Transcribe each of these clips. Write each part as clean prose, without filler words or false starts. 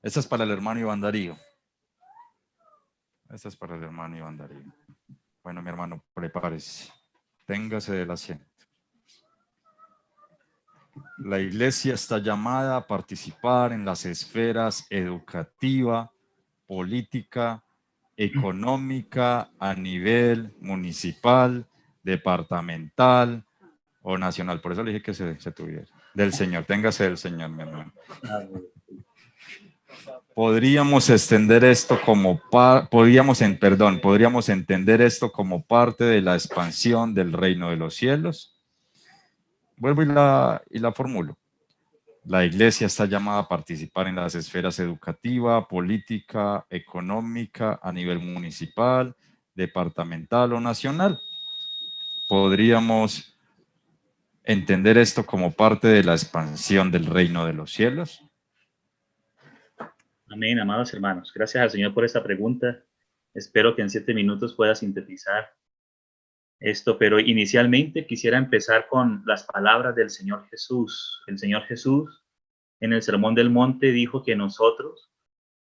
Esta es para el hermano Iván Darío. Esta es para el hermano Iván Darío. Bueno, mi hermano, prepárese. Téngase del asiento. La iglesia está llamada a participar en las esferas educativa, política, económica a nivel municipal, departamental o nacional. Por eso le dije que se tuviera. Del Señor, téngase del Señor, mi hermano. Podríamos extender esto como podríamos entender esto como parte de la expansión del reino de los cielos. Vuelvo y la formulo. La iglesia está llamada a participar en las esferas educativa, política, económica, a nivel municipal, departamental o nacional. Podríamos entender esto como parte de la expansión del reino de los cielos. Amén, amados hermanos. Gracias al Señor por esta pregunta. Espero que en 7 minutos pueda sintetizar esto, pero inicialmente quisiera empezar con las palabras del Señor Jesús. El Señor Jesús en el Sermón del Monte dijo que nosotros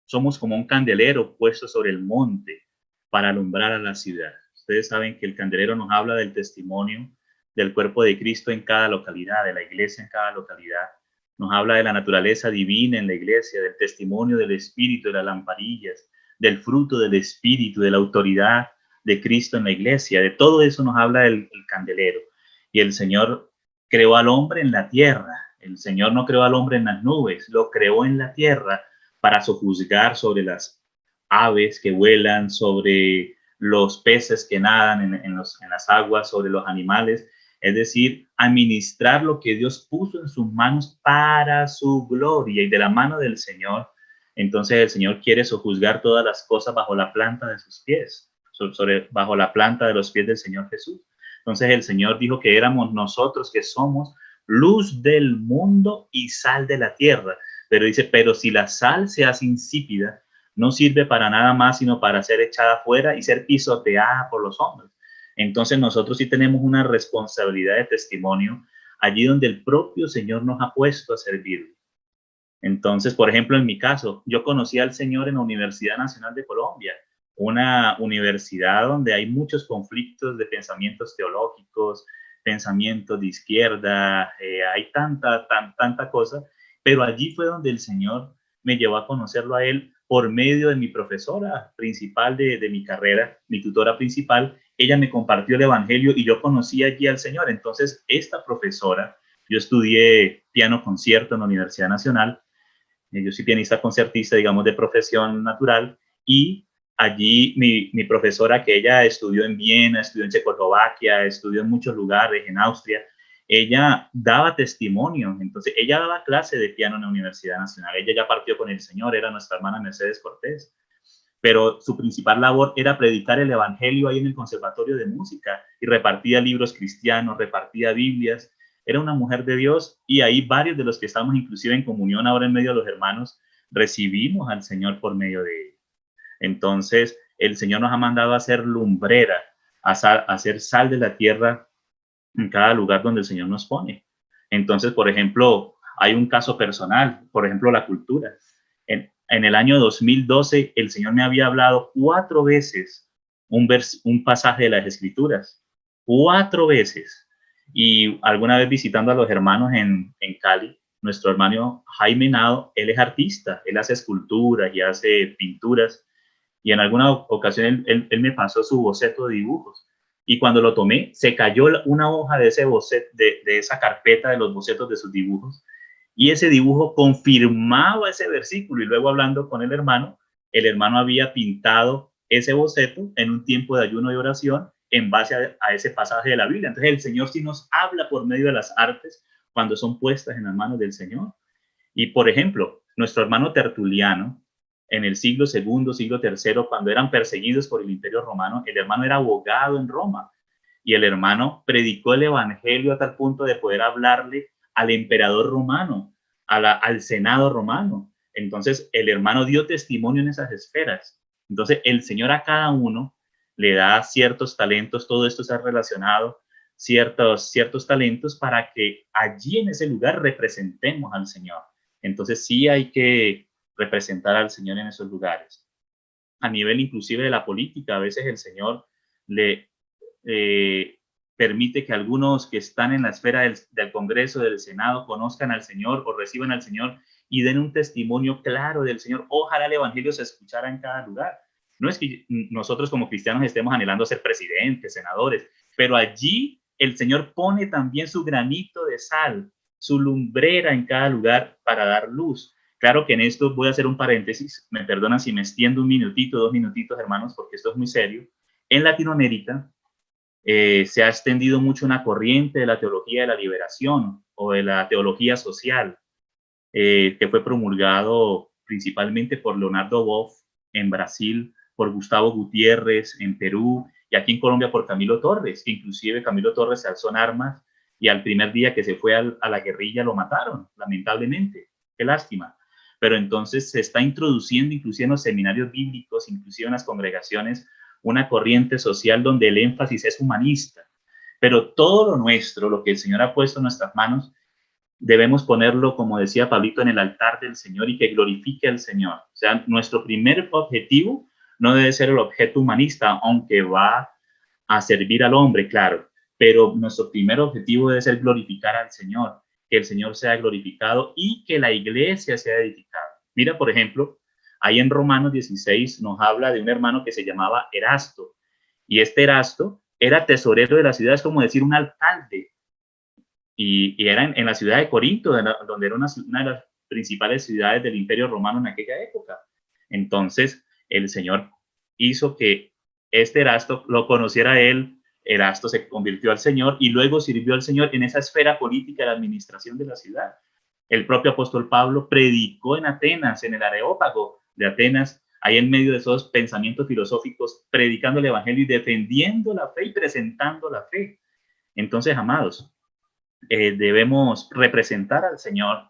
somos como un candelero puesto sobre el monte para alumbrar a la ciudad. Ustedes saben que el candelero nos habla del testimonio del cuerpo de Cristo en cada localidad, de la iglesia en cada localidad. Nos habla de la naturaleza divina en la iglesia, del testimonio del Espíritu, de las lamparillas, del fruto del Espíritu, de la autoridad de Cristo en la iglesia. De todo eso nos habla el candelero. Y el Señor creó al hombre en la tierra. El Señor no creó al hombre en las nubes, lo creó en la tierra para sojuzgar sobre las aves que vuelan, sobre los peces que nadan en las aguas, sobre los animales. Es decir, administrar lo que Dios puso en sus manos para su gloria y de la mano del Señor. Entonces el Señor quiere sojuzgar todas las cosas bajo la planta de sus pies, bajo la planta de los pies del Señor Jesús. Entonces el Señor dijo que éramos nosotros que somos luz del mundo y sal de la tierra. Pero dice, pero si la sal se hace insípida, no sirve para nada más sino para ser echada fuera y ser pisoteada por los hombres. Entonces nosotros sí tenemos una responsabilidad de testimonio allí donde el propio Señor nos ha puesto a servir. Entonces, por ejemplo, en mi caso, yo conocí al Señor en la Universidad Nacional de Colombia, una universidad donde hay muchos conflictos de pensamientos teológicos, pensamientos de izquierda, hay tanta cosa, pero allí fue donde el Señor me llevó a conocerlo a Él por medio de mi profesora principal de mi carrera, mi tutora principal. Ella me compartió el Evangelio y yo conocí allí al Señor. Entonces, esta profesora, yo estudié piano concierto en la Universidad Nacional. Yo soy pianista concertista, digamos, de profesión natural, y allí mi profesora, que ella estudió en Viena, estudió en Checoslovaquia, estudió en muchos lugares, en Austria, ella daba testimonio. Entonces ella daba clase de piano en la Universidad Nacional. Ella ya partió con el Señor, era nuestra hermana Mercedes Cortés, pero su principal labor era predicar el Evangelio ahí en el Conservatorio de Música, y repartía libros cristianos, repartía Biblias. Era una mujer de Dios, y ahí varios de los que estamos inclusive en comunión ahora en medio de los hermanos, recibimos al Señor por medio de ella. Entonces, el Señor nos ha mandado a ser lumbrera, a hacer sal de la tierra en cada lugar donde el Señor nos pone. Entonces, por ejemplo, hay un caso personal, por ejemplo, la cultura. En el año 2012, el Señor me había hablado 4 veces un pasaje de las Escrituras, 4 veces. Y alguna vez visitando a los hermanos en Cali, nuestro hermano Jaime Nado, él es artista, él hace esculturas y hace pinturas. Y en alguna ocasión él me pasó su boceto de dibujos. Y cuando lo tomé, se cayó una hoja de ese boceto, de esa carpeta de los bocetos de sus dibujos. Y ese dibujo confirmaba ese versículo. Y luego, hablando con el hermano había pintado ese boceto en un tiempo de ayuno y oración en base a ese pasaje de la Biblia. Entonces el Señor sí nos habla por medio de las artes cuando son puestas en las manos del Señor. Y por ejemplo, nuestro hermano Tertuliano, en el siglo II, siglo III, cuando eran perseguidos por el Imperio Romano, el hermano era abogado en Roma, y el hermano predicó el Evangelio a tal punto de poder hablarle al emperador romano, al Senado romano. Entonces el hermano dio testimonio en esas esferas. Entonces el Señor a cada uno le da ciertos talentos, todo esto está relacionado, ciertos talentos para que allí en ese lugar representemos al Señor. Entonces sí hay que representar al Señor en esos lugares. A nivel inclusive de la política, a veces el Señor le permite que algunos que están en la esfera del Congreso, del Senado, conozcan al Señor o reciban al Señor y den un testimonio claro del Señor. Ojalá el Evangelio se escuchara en cada lugar. No es que nosotros como cristianos estemos anhelando ser presidentes, senadores, pero allí el Señor pone también su granito de sal, su lumbrera en cada lugar para dar luz. Claro que en esto voy a hacer un paréntesis, me perdonan si me extiendo un minutito, 2 minutitos, hermanos, porque esto es muy serio. En Latinoamérica se ha extendido mucho una corriente de la teología de la liberación o de la teología social, que fue promulgado principalmente por Leonardo Boff en Brasil, por Gustavo Gutiérrez en Perú y aquí en Colombia por Camilo Torres, que inclusive Camilo Torres se alzó en armas y al primer día que se fue a la guerrilla lo mataron, lamentablemente. Qué lástima. Pero entonces se está introduciendo inclusive en los seminarios bíblicos, inclusive en las congregaciones, una corriente social donde el énfasis es humanista. Pero todo lo nuestro, lo que el Señor ha puesto en nuestras manos, debemos ponerlo, como decía Pablito, en el altar del Señor y que glorifique al Señor. O sea, nuestro primer objetivo no debe ser el objeto humanista, aunque va a servir al hombre, claro, pero nuestro primer objetivo debe ser glorificar al Señor, que el Señor sea glorificado y que la iglesia sea edificada. Mira, por ejemplo, ahí en Romanos 16 nos habla de un hermano que se llamaba Erasto, y este Erasto era tesorero de la ciudad, es como decir un alcalde, y era en la ciudad de Corinto, donde era una de las principales ciudades del Imperio Romano en aquella época. Entonces, el Señor hizo que este Erasto lo conociera él. Erasto se convirtió al Señor y luego sirvió al Señor en esa esfera política de la administración de la ciudad. El propio apóstol Pablo predicó en Atenas, en el Areópago de Atenas, ahí en medio de esos pensamientos filosóficos, predicando el Evangelio y defendiendo la fe y presentando la fe. Entonces, amados, debemos representar al Señor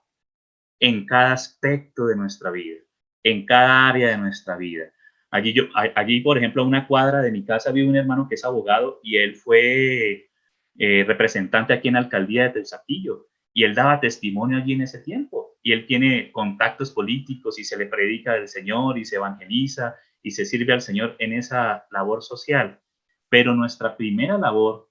en cada aspecto de nuestra vida, en cada área de nuestra vida. Allí, por ejemplo, a una cuadra de mi casa vive un hermano que es abogado y él fue representante aquí en la alcaldía de Teusaquillo y él daba testimonio allí en ese tiempo y él tiene contactos políticos y se le predica del Señor y se evangeliza y se sirve al Señor en esa labor social. Pero nuestra primera labor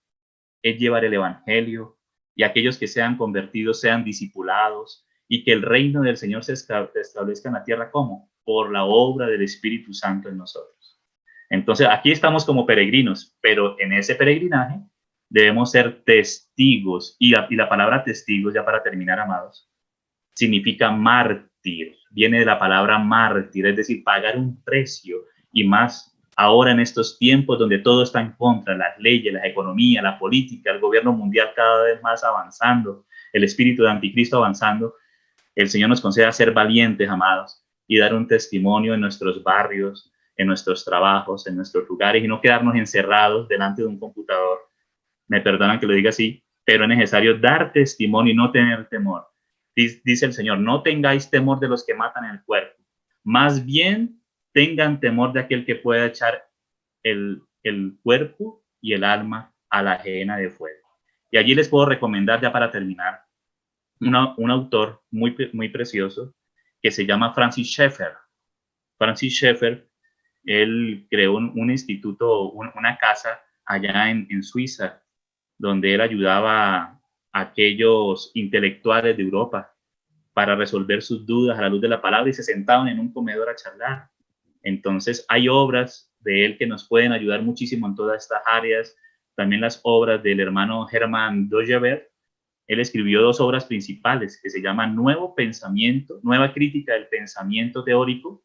es llevar el evangelio y aquellos que sean convertidos sean discipulados y que el reino del Señor se establezca en la tierra. ¿Cómo? Por la obra del Espíritu Santo en nosotros. Entonces, aquí estamos como peregrinos, pero en ese peregrinaje debemos ser testigos. Y la palabra testigos, ya para terminar, amados, significa mártir. Viene de la palabra mártir, es decir, pagar un precio, y más ahora en estos tiempos donde todo está en contra, las leyes, la economía, la política, el gobierno mundial cada vez más avanzando, el espíritu de anticristo avanzando. El Señor nos concede ser valientes, amados, y dar un testimonio en nuestros barrios, en nuestros trabajos, en nuestros lugares, y no quedarnos encerrados delante de un computador. Me perdonan que lo diga así, pero es necesario dar testimonio y no tener temor. Dice el Señor, no tengáis temor de los que matan el cuerpo, más bien tengan temor de aquel que pueda echar el cuerpo y el alma a la gehenna de fuego. Y allí les puedo recomendar, ya para terminar, un autor muy precioso que se llama Francis Schaeffer. Francis Schaeffer, él creó un instituto, una casa allá en Suiza, donde él ayudaba a aquellos intelectuales de Europa para resolver sus dudas a la luz de la palabra y se sentaban en un comedor a charlar. Entonces hay obras de él que nos pueden ayudar muchísimo en todas estas áreas. También las obras del hermano Hermann Dojebert. Él escribió 2 obras principales que se llaman Nuevo Pensamiento, Nueva Crítica del Pensamiento Teórico,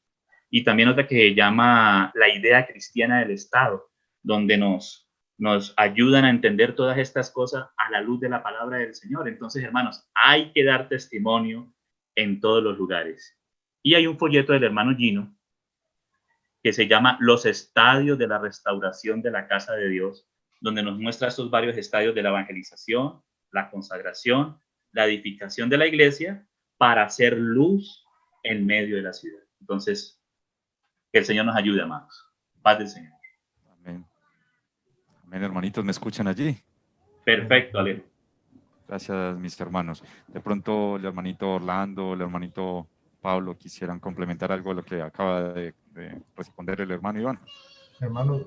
y también otra que se llama La Idea Cristiana del Estado, donde nos ayudan a entender todas estas cosas a la luz de la palabra del Señor. Entonces, hermanos, hay que dar testimonio en todos los lugares. Y hay un folleto del hermano Gino que se llama Los Estadios de la Restauración de la Casa de Dios, donde nos muestra estos varios estadios de la evangelización, la consagración, la edificación de la iglesia para hacer luz en medio de la ciudad. Entonces, que el Señor nos ayude, amados. Paz del Señor. Amén. Amén, hermanitos, ¿me escuchan allí? Perfecto, Alejo. Gracias, mis hermanos. De pronto, el hermanito Orlando, el hermanito Pablo quisieran complementar algo de lo que acaba de responder el hermano Iván. Hermano,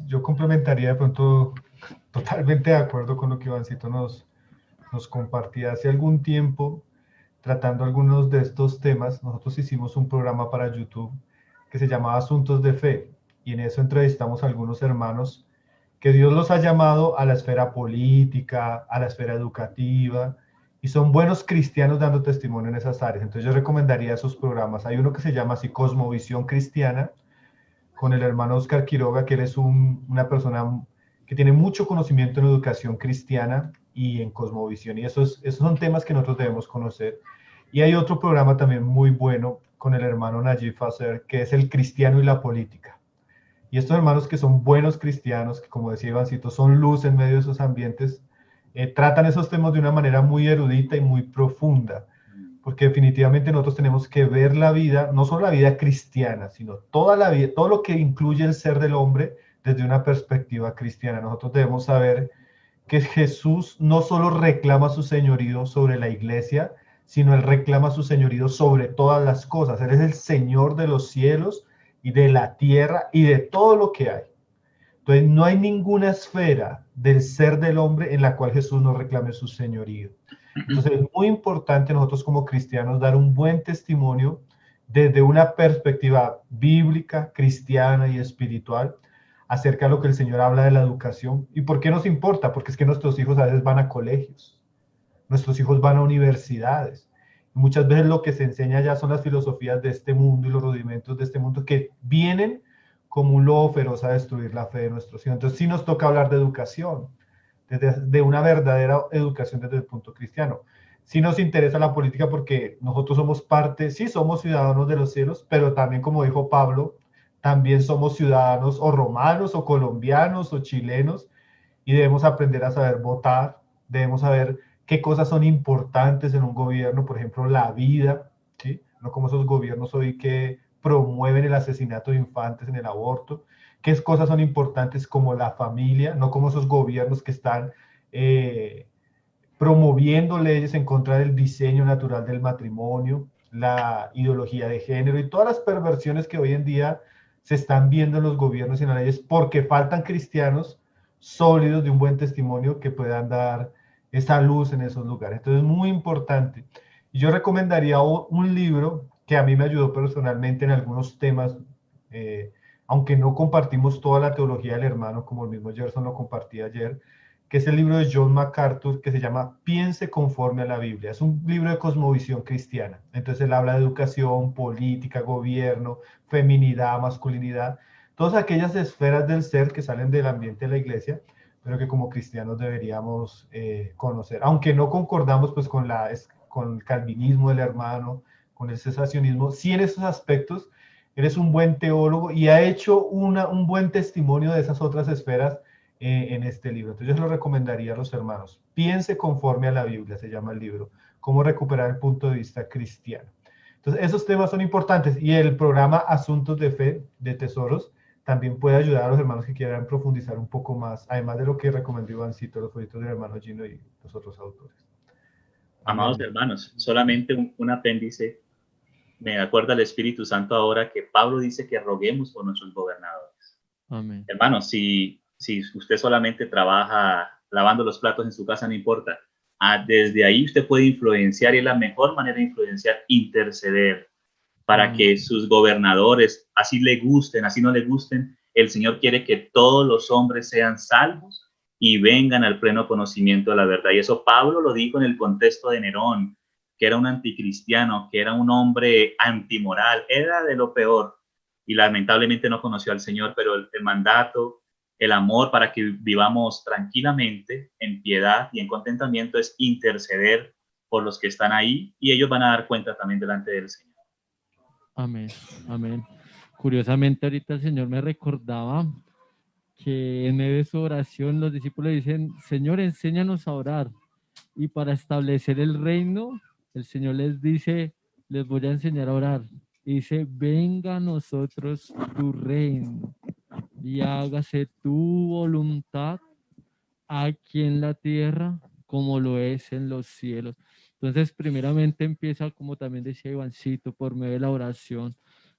yo complementaría de pronto, totalmente de acuerdo con lo que Ivancito nos compartía hace algún tiempo, tratando algunos de estos temas. Nosotros hicimos un programa para YouTube que se llamaba Asuntos de Fe, y en eso entrevistamos a algunos hermanos que Dios los ha llamado a la esfera política, a la esfera educativa, y son buenos cristianos dando testimonio en esas áreas. Entonces yo recomendaría esos programas. Hay uno que se llama así Cosmovisión Cristiana, con el hermano Oscar Quiroga, que él es una persona que tiene mucho conocimiento en educación cristiana y en cosmovisión, y esos son temas que nosotros debemos conocer. Y hay otro programa también muy bueno con el hermano Najib Fazer, que es El Cristiano y la Política. Y estos hermanos que son buenos cristianos, que como decía Ivancito, son luz en medio de esos ambientes, tratan esos temas de una manera muy erudita y muy profunda, porque definitivamente nosotros tenemos que ver la vida, no solo la vida cristiana, sino toda la vida, todo lo que incluye el ser del hombre desde una perspectiva cristiana. Nosotros debemos saber que Jesús no solo reclama su señorío sobre la iglesia, sino él reclama su señorío sobre todas las cosas. Él es el Señor de los cielos y de la tierra y de todo lo que hay. Entonces no hay ninguna esfera del ser del hombre en la cual Jesús no reclame su señorío. Entonces es muy importante nosotros como cristianos dar un buen testimonio desde una perspectiva bíblica, cristiana y espiritual acerca de lo que el Señor habla de la educación. ¿Y por qué nos importa? Porque es que nuestros hijos a veces van a colegios, nuestros hijos van a universidades. Y muchas veces lo que se enseña ya son las filosofías de este mundo y los rudimentos de este mundo que vienen como un lobo feroz a destruir la fe de nuestros hijos. Entonces sí nos toca hablar de educación, de una verdadera educación desde el punto cristiano. Sí nos interesa la política porque nosotros somos parte, sí somos ciudadanos de los cielos, pero también, como dijo Pablo, también somos ciudadanos o romanos o colombianos o chilenos, y debemos aprender a saber votar, debemos saber qué cosas son importantes en un gobierno, por ejemplo, la vida, ¿sí? No como esos gobiernos hoy que promueven el asesinato de infantes en el aborto, qué cosas son importantes como la familia, no como esos gobiernos que están promoviendo leyes en contra del diseño natural del matrimonio, la ideología de género y todas las perversiones que hoy en día se están viendo en los gobiernos y en las leyes porque faltan cristianos sólidos de un buen testimonio que puedan dar esa luz en esos lugares. Entonces es muy importante. Y yo recomendaría un libro que a mí me ayudó personalmente en algunos temas, aunque no compartimos toda la teología del hermano, como el mismo Gerson lo compartía ayer, que es el libro de John MacArthur, que se llama Piense conforme a la Biblia. Es un libro de cosmovisión cristiana. Entonces él habla de educación, política, gobierno, feminidad, masculinidad, todas aquellas esferas del ser que salen del ambiente de la iglesia, pero que como cristianos deberíamos conocer. Aunque no concordamos pues con el calvinismo del hermano, con el cesacionismo, sí en esos aspectos eres un buen teólogo y ha hecho un buen testimonio de esas otras esferas en este libro. Entonces yo se lo recomendaría a los hermanos. Piense conforme a la Biblia, se llama el libro. Cómo recuperar el punto de vista cristiano. Entonces esos temas son importantes y el programa Asuntos de Fe de Tesoros también puede ayudar a los hermanos que quieran profundizar un poco más, además de lo que recomendó Ivancito, los folletos del hermano Gino y los otros autores. Amados Amén. hermanos, solamente un apéndice. Me acuerda el Espíritu Santo ahora que Pablo dice que roguemos por nuestros gobernadores. Amén. Hermanos, si usted solamente trabaja lavando los platos en su casa, no importa. Desde ahí usted puede influenciar y es la mejor manera de influenciar, interceder para que sus gobernadores, así le gusten, así no le gusten, el Señor quiere que todos los hombres sean salvos y vengan al pleno conocimiento de la verdad. Y eso Pablo lo dijo en el contexto de Nerón, que era un anticristiano, que era un hombre antimoral, era de lo peor y lamentablemente no conoció al Señor, pero el mandato, el amor para que vivamos tranquilamente, en piedad y en contentamiento es interceder por los que están ahí y ellos van a dar cuenta también delante del Señor. Amén, amén. Curiosamente, ahorita el Señor me recordaba que en medio de su oración los discípulos dicen, Señor, enséñanos a orar. Y para establecer el reino, el Señor les dice, les voy a enseñar a orar. Y dice, venga a nosotros tu reino y hágase tu voluntad aquí en la tierra como lo es en los cielos. Entonces, primeramente empieza, como también decía Ivancito, por medio de la oración,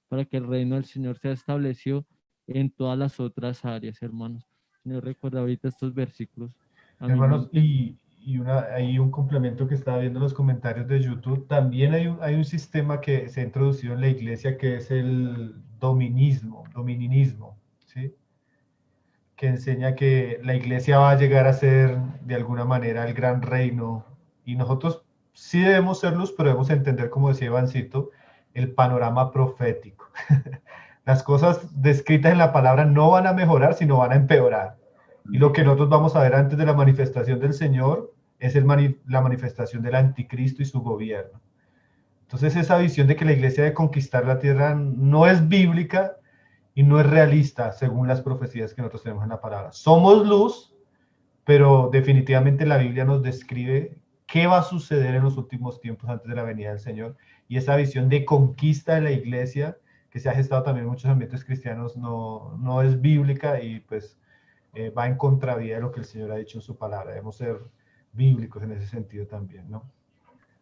para que el reino del Señor sea establecido en todas las otras áreas, hermanos. Señor, recuerda ahorita estos versículos a mi Hermanos, mente. hay un complemento que estaba viendo en los comentarios de YouTube. También hay un sistema que se ha introducido en la iglesia que es el domininismo, ¿sí? Que enseña que la iglesia va a llegar a ser de alguna manera el gran reino y nosotros sí debemos ser luz, pero debemos entender, como decía Ivancito, el panorama profético. Las cosas descritas en la palabra no van a mejorar, sino van a empeorar. Y lo que nosotros vamos a ver antes de la manifestación del Señor es la manifestación del anticristo y su gobierno. Entonces esa visión de que la iglesia debe conquistar la tierra no es bíblica y no es realista según las profecías que nosotros tenemos en la palabra. Somos luz, pero definitivamente la Biblia nos describe qué va a suceder en los últimos tiempos antes de la venida del Señor. Y esa visión de conquista de la iglesia, que se ha gestado también en muchos ambientes cristianos, no es bíblica y pues va en contravía de lo que el Señor ha dicho en su palabra. Debemos ser bíblicos en ese sentido también, ¿no?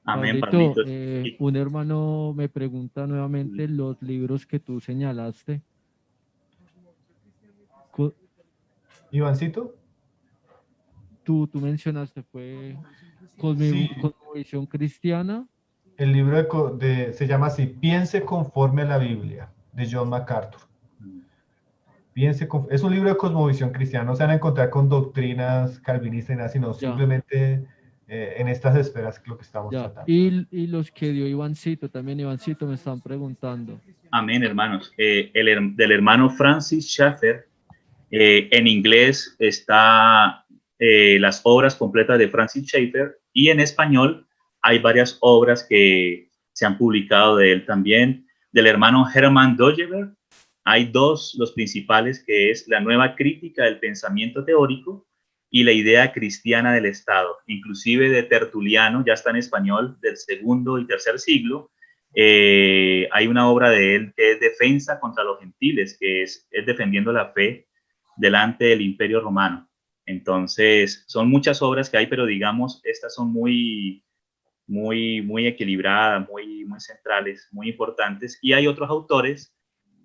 Amén, Pablito, Pablito. un hermano me pregunta nuevamente los libros que tú señalaste. Co- Ivancito. Tú mencionaste, fue Sí, Cosmovisión Cristiana. el libro se llama así, Piense conforme a la Biblia, de John MacArthur. Es un libro de cosmovisión cristiana, no se van a encontrar con doctrinas calvinistas ni nada, sino Ya, simplemente en estas esferas que lo que estamos ya. tratando. Y los que dio Ivancito, también Ivancito me están preguntando. Amén, hermanos. Del hermano Francis Schaeffer, en inglés está las obras completas de Francis Schaeffer y en español hay varias obras que se han publicado de él también. Del hermano Hermann Dogeberg hay dos, los principales, que es La nueva crítica del pensamiento teórico y La idea cristiana del Estado. Inclusive de Tertuliano, ya está en español, del segundo y tercer siglo. Hay una obra de él que es Defensa contra los gentiles, que es defendiendo la fe delante del Imperio Romano. Entonces, son muchas obras que hay, pero digamos, estas son muy equilibradas, muy centrales, muy importantes. Y hay otros autores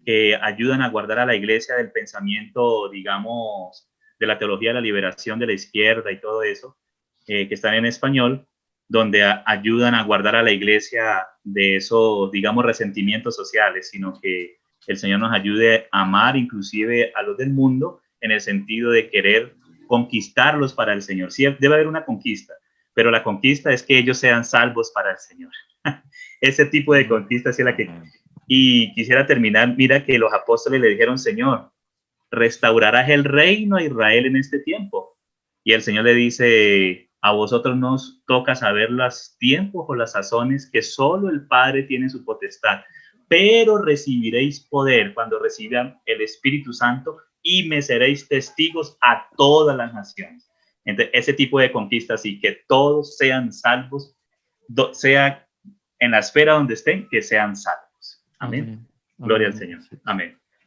que ayudan a guardar a la iglesia del pensamiento, digamos, de la teología de la liberación de la izquierda y todo eso, que están en español, donde ayudan a guardar a la iglesia de esos, digamos, resentimientos sociales, sino que el Señor nos ayude a amar inclusive a los del mundo en el sentido de querer conquistarlos para el Señor. Sí, debe haber una conquista, pero la conquista es que ellos sean salvos para el Señor. Ese tipo de conquista es la que... Y quisiera terminar, mira que los apóstoles le dijeron, Señor, restaurarás el reino a Israel en este tiempo. Y el Señor le dice, a vosotros nos toca saber los tiempos o las sazones que solo el Padre tiene su potestad, pero recibiréis poder cuando reciban el Espíritu Santo y me seréis testigos a todas las naciones. Entonces, ese tipo de conquistas y que todos sean salvos, sea en la esfera donde estén, que sean salvos. Amén. Amén. Gloria al Amén. Señor. Amén.